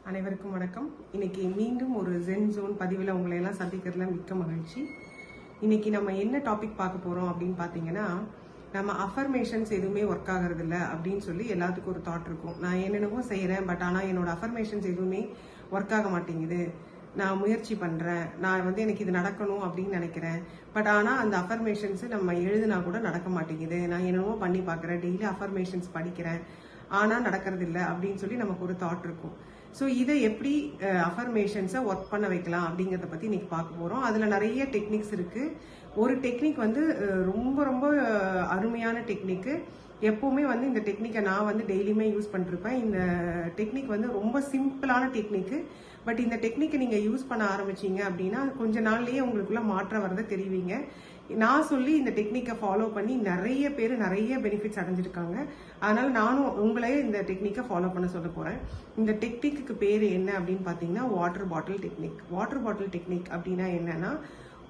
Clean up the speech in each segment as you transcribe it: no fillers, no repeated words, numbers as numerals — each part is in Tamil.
அனைவருக்கும் வணக்கம். இன்னைக்கு மீண்டும் ஒரு ஜென் ஜோன் பதிவில் உங்களை எல்லாம் சந்திக்கிறதுல மிக்க மகிழ்ச்சி. இன்னைக்கு நம்ம என்ன டாபிக் பார்க்க போறோம் அப்படின்னு பார்த்தீங்கன்னா, நம்ம அஃபர்மேஷன்ஸ் எதுவுமே ஒர்க் ஆகிறது இல்லை அப்படின்னு சொல்லி எல்லாத்துக்கும் ஒரு தாட் இருக்கும். நான் என்னென்னவோ செய்கிறேன், பட் ஆனால் என்னோட அஃபர்மேஷன்ஸ் எதுவுமே ஒர்க் ஆக மாட்டேங்குது. நான் முயற்சி பண்ணுறேன், நான் எனக்கு இது நடக்கணும் அப்படின்னு நினைக்கிறேன், பட் ஆனால் அந்த அஃபர்மேஷன்ஸ் நம்ம எழுதுனா கூட நடக்க மாட்டேங்குது. நான் என்னென்னவோ பண்ணி பார்க்குறேன், டெய்லி அஃபர்மேஷன்ஸ் படிக்கிறேன், ஆனால் நடக்கிறது இல்லை அப்படின்னு சொல்லி நமக்கு ஒரு தாட் இருக்கும். ஸோ இதை எப்படி அஃபர்மேஷன்ஸை ஒர்க் பண்ண வைக்கலாம் அப்படிங்கிறத பற்றி இன்னைக்கு பார்க்க போகிறோம். அதில் நிறைய டெக்னிக்ஸ் இருக்குது. ஒரு டெக்னிக் ரொம்ப ரொம்ப அருமையான டெக்னிக்கு. எப்போவுமே இந்த டெக்னிக்கை நான் டெய்லியுமே யூஸ் பண்ணிருப்பேன். இந்த டெக்னிக் ரொம்ப சிம்பிளான டெக்னிக்கு. பட் இந்த டெக்னிக்கை நீங்கள் யூஸ் பண்ண ஆரம்பிச்சிங்க அப்படின்னா கொஞ்ச நாள்லேயே உங்களுக்குள்ள மாற்றம் வரதை தெரிவிங்க. நான் சொல்லி இந்த டெக்னிக்கை ஃபாலோ பண்ணி நிறைய பேர் நிறைய பெனிஃபிட்ஸ் அடைஞ்சிருக்காங்க. அதனால நானும் உங்களையே இந்த டெக்னிக்கை ஃபாலோ பண்ண சொல்ல போகிறேன். இந்த டெக்னிக்கு பேர் என்ன அப்படின்னு பார்த்தீங்கன்னா water bottle technique. Water bottle technique அப்படின்னா என்னன்னா,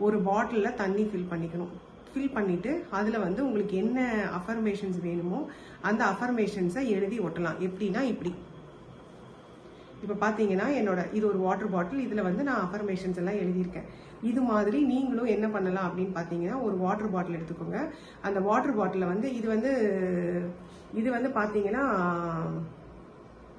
ஒரு பாட்டிலில் தண்ணி ஃபில் பண்ணிக்கணும். ஃபில் பண்ணிட்டு அதில் உங்களுக்கு என்ன அஃபர்மேஷன்ஸ் வேணுமோ அந்த அஃபர்மேஷன்ஸை எழுதி ஒட்டலாம். எப்படின்னா இப்படி. இப்போ பார்த்தீங்கன்னா இது ஒரு வாட்டர் பாட்டில். இதில் நான் அஃபர்மேஷன்ஸ் எல்லாம் எழுதியிருக்கேன். இது மாதிரி நீங்களும் என்ன பண்ணலாம் அப்படின்னு பார்த்தீங்கன்னா, ஒரு வாட்டர் பாட்டில் எடுத்துக்கோங்க. அந்த வாட்டர் பாட்டிலில் இது பார்த்தீங்கன்னா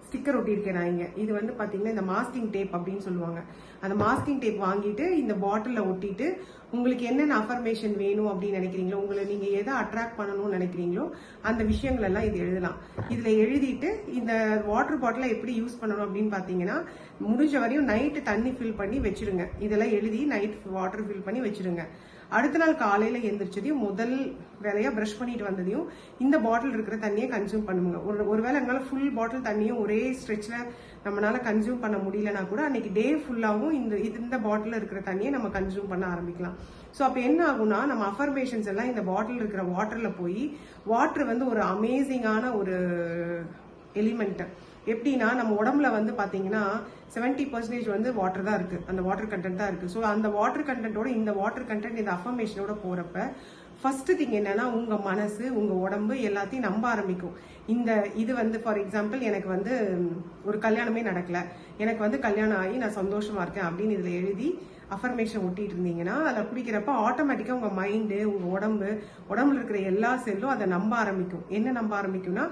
ஸ்டிக்கர் ஒட்டியிருக்கேன் நான் இங்கே. இது பார்த்தீங்கன்னா இந்த மாஸ்கிங் டேப் அப்படின்னு சொல்லுவாங்க. அந்த மாஸ்கிங் டேப் வாங்கிட்டு இந்த பாட்டிலில் ஒட்டிட்டு உங்களுக்கு என்னென்ன அஃபர்மேஷன் வேணும் அப்படின்னு நினைக்கிறீங்களோ, உங்களை நீங்கள் எதை அட்ராக்ட் பண்ணணும்னு நினைக்கிறீங்களோ அந்த விஷயங்கள் எல்லாம் இது எழுதலாம். இதில் எழுதிட்டு இந்த வாட்டர் பாட்டிலை எப்படி யூஸ் பண்ணணும் அப்படின்னு பார்த்தீங்கன்னா, முடிஞ்ச வரையும் நைட்டு தண்ணி ஃபில் பண்ணி வச்சிருங்க. இதெல்லாம் எழுதி நைட் வாட்டர் ஃபில் பண்ணி வச்சிருங்க. அடுத்த நாள் காலையில் எழுந்திரிச்சதையும் முதல் வேலையாக ப்ரஷ் பண்ணிட்டு வந்ததையும் இந்த பாட்டில் இருக்கிற தண்ணியை கன்சியூம் பண்ணுங்க. ஒருவேளை எங்களால் ஃபுல் பாட்டில் தண்ணியும் ஒரே ஸ்ட்ரெச்சில் நம்மளால கன்சியூம் பண்ண முடியலன்னா கூட அன்னைக்கு டே ஃபுல்லாகவும் இந்த பாட்டில் இருக்கிற தண்ணியை நம்ம கன்சியூம் பண்ண ஆரம்பிக்கலாம். ஸோ அப்போ என்ன ஆகும்னா, நம்ம அஃபர்மேஷன்ஸ் எல்லாம் இந்த பாட்டில் இருக்கிற வாட்டரில் போய் வாட்டர் ஒரு அமேசிங்கான ஒரு எலிமெண்ட். எப்படின்னா, நம்ம உடம்புல பார்த்தீங்கன்னா 70% வாட்டர் தான் இருக்கு. அந்த வாட்டர் கண்டென்ட் தான் இருக்கு. ஸோ அந்த வாட்டர் கண்டென்ட்டோட இந்த வாட்டர் கண்டென்ட் இந்த அஃபர்மேஷனோட போறப்ப ஃபர்ஸ்ட் திங் என்னன்னா, உங்க மனசு உங்க உடம்பு எல்லாத்தையும் நம்ப ஆரம்பிக்கும். இது ஃபார் எக்ஸாம்பிள், எனக்கு ஒரு கல்யாணமே நடக்கல, எனக்கு கல்யாணம் ஆகி நான் சந்தோஷமா இருக்கேன் அப்படின்னு இதுல எழுதி அஃபர்மேஷன் ஒட்டிட்டு இருந்தீங்கன்னா, அதில் குடிக்கிறப்ப ஆட்டோமேட்டிக்கா உங்க மைண்டு உங்க உடம்புல இருக்கிற எல்லா செல்லும் அதை நம்ப ஆரம்பிக்கும். என்ன நம்ப ஆரம்பிக்கும்னா,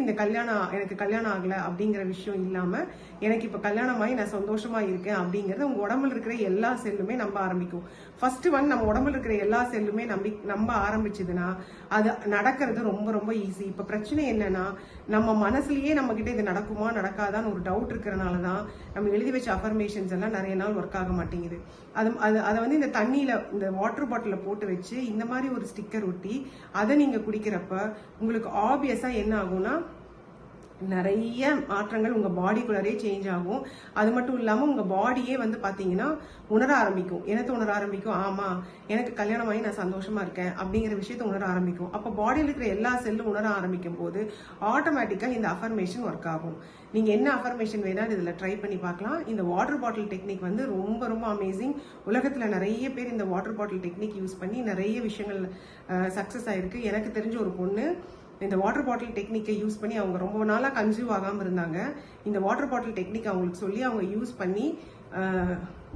இந்த கல்யாணம் எனக்கு கல்யாணம் ஆகல அப்படிங்கிற விஷயம் இல்லாம எனக்கு இப்ப கல்யாணம் ஆகி நான் சந்தோஷமா இருக்கேன் அப்படிங்கறத உங்க உடம்புல இருக்கிற எல்லா செல்லுமே நம்ப ஆரம்பிக்கும். ஃபர்ஸ்ட் நம்ம உடம்புல இருக்கிற எல்லா செல்லுமே நம்ப ஆரம்பிச்சதுன்னா அது நடக்கிறது ரொம்ப ரொம்ப ஈஸி. இப்ப பிரச்சனை என்னன்னா, நம்ம மனசுலயே நம்ம கிட்ட இது நடக்குமா நடக்காதான்னு ஒரு டவுட் இருக்கிறனாலதான் நம்ம எழுதி வச்ச அஃபர்மேஷன்ஸ் எல்லாம் நிறைய நாள் ஒர்க் ஆக மாட்டேங்குது. அதை இந்த தண்ணியில இந்த வாட்டர் பாட்டில போட்டு வச்சு இந்த மாதிரி ஒரு ஸ்டிக்கர் ஒட்டி அதை நீங்க குடிக்கிறப்ப உங்களுக்கு ஆப்வியஸா என்ன ஆகும்னா, நிறைய மாற்றங்கள் உங்க பாடிக்குள்ளரே சேஞ்ச் ஆகும். அது மட்டும் இல்லாம உங்க பாடியே பாத்தீங்கன்னா உணர ஆரம்பிக்கும். என்னத்தை உணர ஆரம்பிக்கும்? ஆமா, எனக்கு கல்யாணம் ஆகி நான் சந்தோஷமா இருக்கேன் அப்படிங்கிற விஷயத்த உணர ஆரம்பிக்கும். அப்ப பாடியில் இருக்கிற எல்லா செல்லும் உணர ஆரம்பிக்கும் போது ஆட்டோமேட்டிக்கா இந்த அஃபர்மேஷன் ஒர்க் ஆகும். நீங்க என்ன அஃபர்மேஷன் வேணாலும் இதுல ட்ரை பண்ணி பார்க்கலாம். இந்த வாட்டர் பாட்டில் டெக்னிக் ரொம்ப ரொம்ப அமேசிங். உலகத்துல நிறைய பேர் இந்த வாட்டர் பாட்டில் டெக்னிக் யூஸ் பண்ணி நிறைய விஷயங்கள் சக்சஸ் ஆயிருக்கு. எனக்கு தெரிஞ்ச ஒரு பொண்ணு இந்த வாட்டர் பாட்டில் டெக்னிக்கை யூஸ் பண்ணி அவங்க ரொம்ப நாளாக கன்சியூம் ஆகாமல் இருந்தாங்க. இந்த வாட்டர் பாட்டில் டெக்னிக் அவங்களுக்கு சொல்லி அவங்க யூஸ் பண்ணி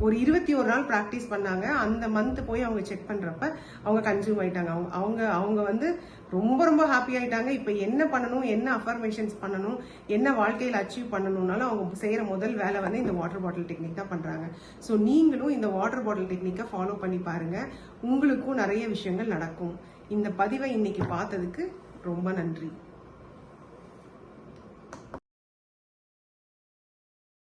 ஒரு 21 நாள் ப்ராக்டிஸ் பண்ணாங்க. அந்த மந்த் போய் அவங்க செக் பண்ணுறப்ப அவங்க கன்சியூம் ஆயிட்டாங்க. அவங்க ரொம்ப ரொம்ப ஹாப்பி ஆயிட்டாங்க. இப்போ என்ன பண்ணணும், என்ன அஃபர்மேஷன்ஸ் பண்ணணும், என்ன வாழ்க்கையில் அச்சீவ் பண்ணணும்னாலும் அவங்க செய்கிற முதல் வேலை இந்த வாட்டர் பாட்டில் டெக்னிக் தான் பண்ணுறாங்க. ஸோ நீங்களும் இந்த வாட்டர் பாட்டில் டெக்னிக்கை ஃபாலோ பண்ணி பாருங்க, உங்களுக்கும் நிறைய விஷயங்கள் நடக்கும். இந்த பதிவை இன்னைக்கு பார்த்ததுக்கு ரொம்ப நன்றி.